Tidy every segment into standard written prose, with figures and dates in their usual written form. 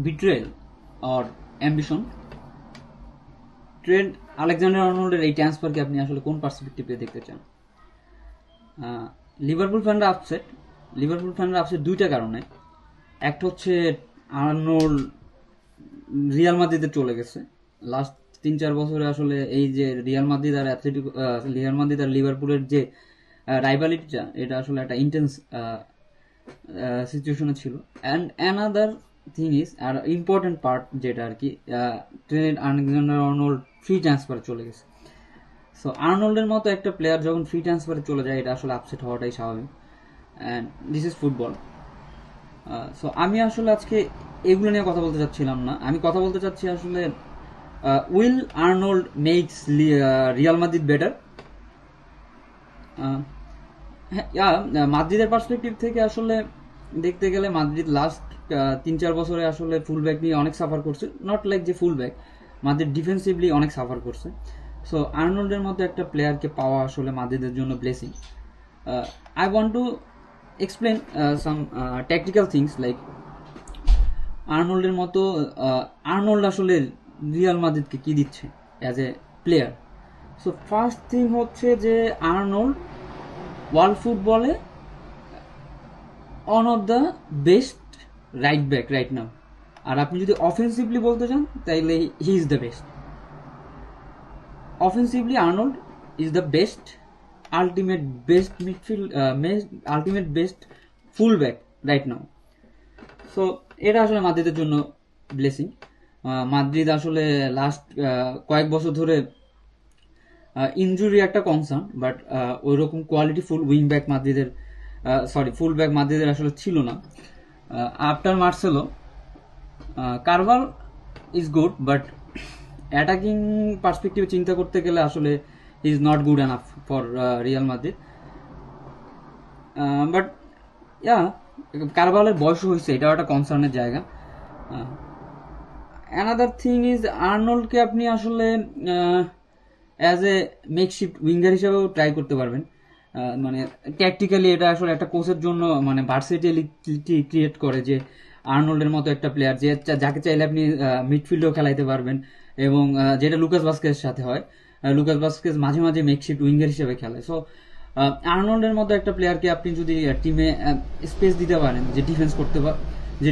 Betrayal or ambition, Trent Alexander আর্নল্ডের এই ট্রান্সফারকে আপনি আসলে কোন পার্সপেক্টিভে দেখতে চান? লিভারপুল ফ্যানরা আপসেট দুইটা কারণে। একটা হচ্ছে আর্নল্ড রিয়াল মাদ্রিদে চলে গেছে। লাস্ট 3-4 বছরে আসলে এই যে রিয়াল মাদ্রিদ আর লিভারপুলের যে রাইভালিটিটা, এটা আসলে একটা ইন্টেন্স সিচুয়েশনে ছিল। অ্যান্ড অ্যানাদার থিং ইজ, আর ইম্পর্টেন্ট পার্ট যেটা আর কি, ট্রেন্ট আলেকজান্ডার আর্নল্ড ফ্রি ট্রান্সফারে চলে গেছে। সো আর্নল্ডের মতো একটা প্লেয়ার যখন ফ্রি ট্রান্সফারে চলে যায়, এটা আসলে আপসেট হওয়াটাই স্বাভাবিক। And this is football. So আমি আসলে আজকে এগুলো নিয়ে কথা বলতে চাচ্ছিলাম না। আমি কথা বলতে চাচ্ছি আসলে, will Arnold makes Real Madrid better? মাদ্রিদের পার্সপেক্টিভ থেকে আসলে দেখতে গেলে মাদ্রিদ লাস্ট 3-4 বছরে আসলে ফুল ব্যাক নিয়ে অনেক সাফার করছে। নট লাইক যে ফুল ব্যাক, মাদ্রিদ ডিফেন্সিভলি অনেক সাফার করছে। সো আর্নল্ডের মতো একটা প্লেয়ারকে পাওয়া আসলে মাদ্রিদের জন্য blessing. I want to explain some technical things like Arnold আসলে রিয়াল মাদ্রিদকে কি দিচ্ছে as a player. So first thing হচ্ছে যে আর্নল্ড ওয়ার্ল্ড ফুটবলে one of the best right back right now. আর আপনি যদি অফেন্সিভলি বলতে চান তাইলে he is the best. Offensively Arnold is the best, ultimate best midfield, ultimate best full back right now. So এটা আসলে মাদ্রিদের জন্য ব্লেসিং। মাদ্রিদ আসলে লাস্ট কয়েক বছর ধরে ইনজুরি একটা কনসার্ন, বাট ওই রকম কোয়ালিটি ফুল উইং ব্যাক মাদ্রিদের, ফুল ব্যাক মাদ্রিদের আসলে ছিল না। After Marcelo, Carvajal is good, but attacking পার্সপেক্টিভে চিন্তা করতে গেলে আসলে is not good enough for Real Madrid. But কারভালের বয়স হয়েছে, এটাও একটা কনসার্নের জায়গা। অ্যানাদার থিং ইজ আর্নল্ডকে আপনি আসলে অ্যাজ এ মেকশিফট উইঙ্গার হিসেবেও ট্রাই করতে পারবেন। মানে ট্যাকটিক্যালি এটা আসলে একটা কোচের জন্য মানে ভার্সেটিলিটি ক্রিয়েট করে যে আর্নল্ডের মতো একটা প্লেয়ার যাকে চাইলে আপনি মিডফিল্ডেও খেলাইতে পারবেন, এবং যেটা লুকাস ভাস্কেজের সাথে হয়। লুকাস ভাস্কেজ মাঝে মাঝে মেকশিফট উইঙ্গার হিসেবে খেলে। সো আর্নল্ডের মতো একটা প্লেয়ারকে আপনি যদি টিমে স্পেস দিতে পারেন, যে ডিফেন্স করতে যে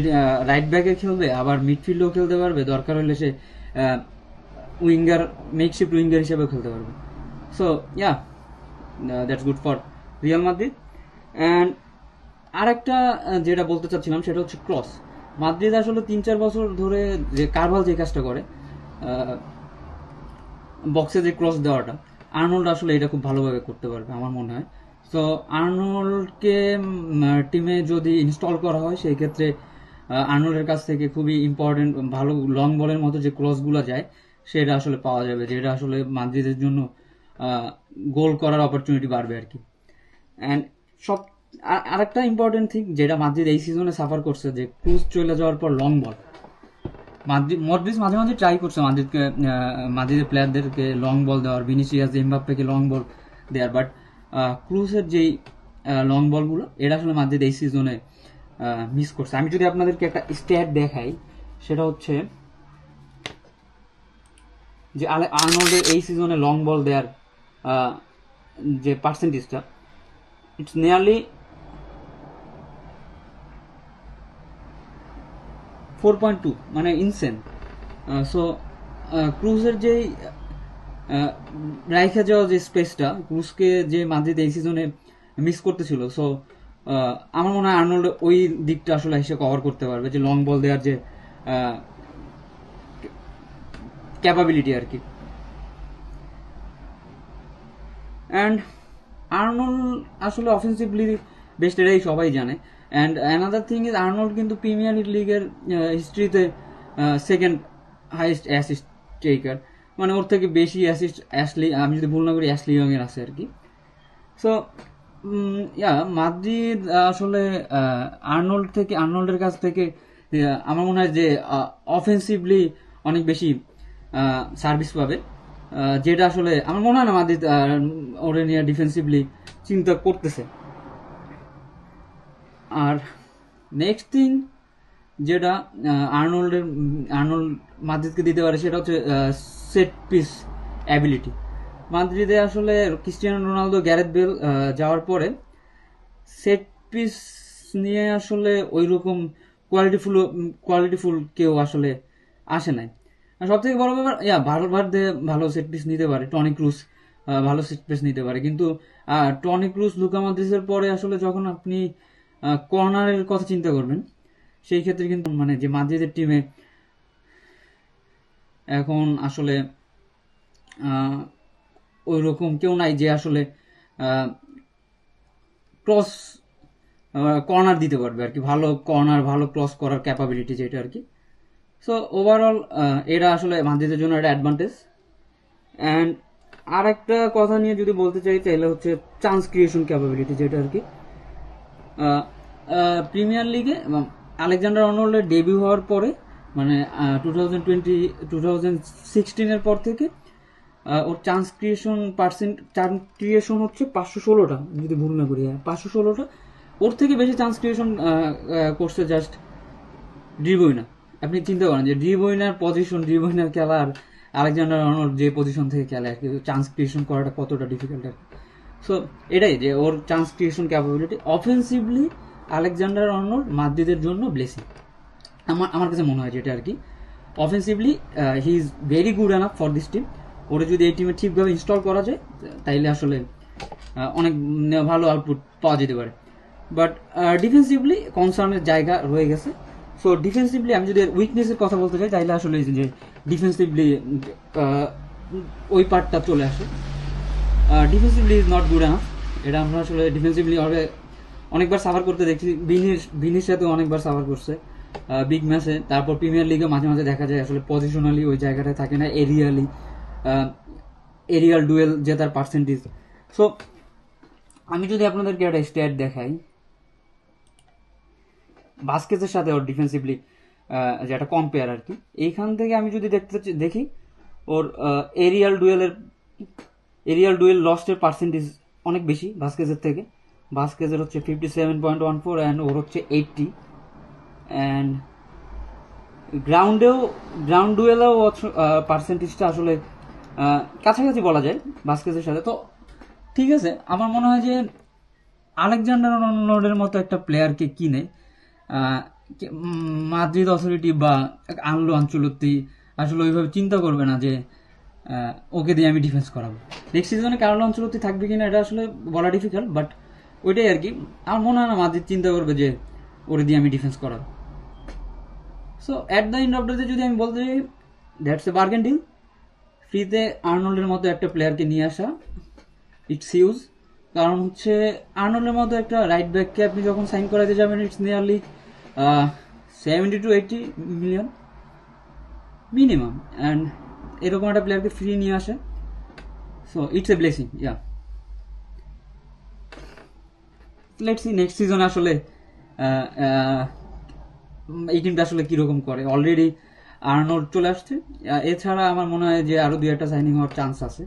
রাইট ব্যাকে খেলবে, আবার মিডফিল্ডেও খেলতে পারবে, দরকার হলে সে উইঙ্গার মেকশিফট উইঙ্গার হিসেবেও খেলতে পারবে। So that's good for Real Madrid. And আরেকটা যেটা বলতে চাচ্ছিলাম সেটা হচ্ছে ক্রস। মাদ্রিদ আসলে 3-4 বছর ধরে যে কারভাল যে কাজটা করে, বক্সে যে ক্রস দেওয়াটা, আর্নল্ড আসলে এটা খুব ভালোভাবে করতে পারবে আমার মনে হয়। সো আর্নল্ডকে টিমে যদি ইনস্টল করা হয়, সেই ক্ষেত্রে আর্নল্ডের কাছ থেকে খুবই ইম্পর্টেন্ট ভালো লং বলের মতো যে ক্রসগুলো যায়, সেটা আসলে পাওয়া যাবে, যেটা আসলে মাদ্রিদের জন্য গোল করার অপরচুনিটি বাড়বে আর কি। অ্যান্ড আরেকটা ইম্পর্টেন্ট থিং যেটা মাদ্রিদ এই সিজনে সাফার করছে, যে ক্রুজ চলে যাওয়ার পর লং বল। মডরিচ মাঝে মাঝে ট্রাই করছে মাদ্রিদের প্লেয়ারদেরকে লং বল দেওয়ার, ভিনিসিয়াস এমবাপ্পেকে লং বল দেওয়ার, বাট ক্রুজের যেই লং বলগুলো, এটা আসলে মাদ্রিদ এই সিজনে মিস করছে। আমি যদি আপনাদেরকে একটা স্ট্যাট দেখাই, সেটা হচ্ছে যে আর্নল্ডের এই সিজনে লং বল দেওয়ার যে পার্সেন্টেজটা, ইটস নিয়ারলি 4.2, মানে ইনসেন। সো ক্রুজের যেই রাইখে যাওয়া যে স্পেসটা, ক্রুজকে যে মাদ্রিদ এই সিজনে মিস করতেছিল, সো আমার মনে হয় আর্নল্ড ওই দিকটা আসলে এসে কভার করতে পারবে, যে লং বল দেওয়ার যে ক্যাপাবিলিটি আর কি। অ্যান্ড আর্নল্ড আসলে অফেন্সিভলি বেস্ট, এটাই সবাই জানে। And another thing is Arnold কিন্তু প্রিমিয়ার লিগের হিস্ট্রিতে সেকেন্ড হাইয়েস্ট অ্যাসিস্ট টেকার, মানে ওর থেকে বেশি অ্যাসিস্ট আমি যদি ভুল না করি অ্যাশলি ইয়ং এর আছে আর কি। সো মাদ্রিদ আসলে আর্নল্ডের কাছ থেকে আমার মনে হয় যে অফেন্সিভলি অনেক বেশি সার্ভিস পাবে, যেটা আসলে আমার মনে হয় না মাদ্রিদ ওরে নিয়ে ডিফেন্সিভলি চিন্তা করতেছে। আর নেক্সট থিং যেটা আর্নল্ড মাদ্রিদকে দিতে পারে, সেটা হচ্ছে সেট পিস অ্যাবিলিটি। মাদ্রিদে আসলে ক্রিস্টিয়ানো রোনালদো, গ্যারেথ বেল যাওয়ার পরে সেট পিস নিয়ে আসলে ওই রকম কোয়ালিটিফুল কেউ আসলে আসে নাই। সব থেকে বড় ব্যাপার, ভালো ভালো সেট পিস নিতে পারে টনি ক্রুস, ভালো সেট পিস নিতে পারে, কিন্তু টনি ক্রুস, লুকা মডরিচের পরে আসলে যখন আপনি কর্নারের কথা চিন্তা করবেন, সেই ক্ষেত্রে কিন্তু মানে যে মাদ্রিদের টিমে এখন আসলে ওই রকম কেউ নাই যে আসলে ক্রস কর্নার দিতে পারবে আর কি, ভালো কর্নার, ভালো ক্রস করার ক্যাপাবিলিটি যেটা আর কি। সো ওভারঅল এটা আসলে মাদ্রিদের জন্য একটা অ্যাডভান্টেজ। অ্যান্ড আর একটা কথা নিয়ে যদি বলতে চাই তাহলে হচ্ছে চান্স ক্রিয়েশন ক্যাপাবিলিটি, যেটা আর কি প্রিমিয়ার লিগে আলেকজান্ডার আর্নল্ডের ডেবিউ হওয়ার পরে, মানে 2016-এর পর থেকে ওর চান্স ক্রিয়েশন হচ্ছে 516টা, যদি ভুল না করি, 516টা। ওর থেকে বেশি চান্স ক্রিয়েশন করছে জাস্ট ডি ব্রুইনা। আপনি চিন্তা করেন যে ডি ব্রুইনার খেলা আর আলেকজান্ডার আর্নল্ড যে পজিশন থেকে খেলে আর কি, চান্স ক্রিয়েশন করাটা কতটা ডিফিকাল্ট আর কি। সো এটাই যে ওর chance creation capability. Offensively Alexander Arnold মাদ্রিদের জন্য ব্লেসিং, আমার কাছে মনে হয় যেটা আর কি। Offensively he is very good enough for this team. ওরা যদি এই টিমে ঠিকভাবে ইনস্টল করা যায় তাইলে আসলে অনেক ভালো আউটপুট পাওয়া যেতে পারে। বাট ডিফেন্সিভলি কনসার্নের জায়গা রয়ে গেছে। সো ডিফেন্সিভলি আমি যদি উইকনেসের কথা বলতে চাই তাহলে আসলে যে ডিফেন্সিভলি ওই পার্টটা চলে আসে। Defensively is not good enough. এটা আমরা আসলে ডিফেন্সিভলি অনেকবার সাফার করতে দেখছি। বিনির সাথে অনেকবার সাফার করছে বিগ ম্যাচে। তারপর প্রিমিয়ার লিগে মাঝে মাঝে দেখা যায় আসলে পজিশনালি ওই জায়গাটায় থাকে না, এরিয়াল ডুয়েল জেতার পার্সেন্টেজ। সো আমি যদি আপনাদেরকে একটা স্ট্যাট দেখাই বাস্কেজের সাথে ওর ডিফেন্সিভলি যেটা কম্পেয়ার আর কি, এইখান থেকে আমি যদি দেখি ওর এরিয়াল ডুয়েল লস্টের পার্সেন্টেজ অনেক বেশি ভাস্কেজের থেকে। ভাস্কেজের হচ্ছে 57.14 অ্যান্ড ওর হচ্ছে 80। অ্যান্ড গ্রাউন্ড ডুয়েলেও পার্সেন্টেজটা আসলে কাছাকাছি বলা যায় ভাস্কেজের সাথে। তো ঠিক আছে, আমার মনে হয় যে আলেকজান্ডার আর্নল্ডের মতো একটা প্লেয়ারকে কিনে মাদ্রিদ অথরিটি বা আনলো আঞ্চলতি আসলে ওইভাবে চিন্তা করবে না যে ওকে দিয়ে আমি ডিফেন্স করাবো। নেক্সট সিজনে কার্লো আঞ্চলতি থাকবে কিনা এটা আসলে বলা ডিফিকাল্ট, বাট ওইটাই আর কি। আমার মনে হয় না মাদ্রিদ চিন্তা করবে যে ওরে দিয়ে আমি ডিফেন্স করাবো। So at the end of the day যদি আমি বলতে চাই, দ্যাটস এ বার্গেন ডিল। ফ্রিতে আর্নল্ডের মতো একটা প্লেয়ারকে নিয়ে আসা, ইটস হিউজ। কারণ হচ্ছে আর্নল্ডের মতো একটা রাইট ব্যাককে আপনি যখন সাইন করাতে যাবেন, it's nearly 70 to 80 million minimum. And এরকম একটা প্লেয়ারকে ফ্রি নিয়ে আসে, so it's a blessing. Let's see next season আসলে এই টিমটা আসলে কিরকম করে। অলরেডি আর্নল্ড চলে আসছে, এছাড়া আমার মনে হয় যে আরো 2-1টা সাইনিং হওয়ার চান্স আছে।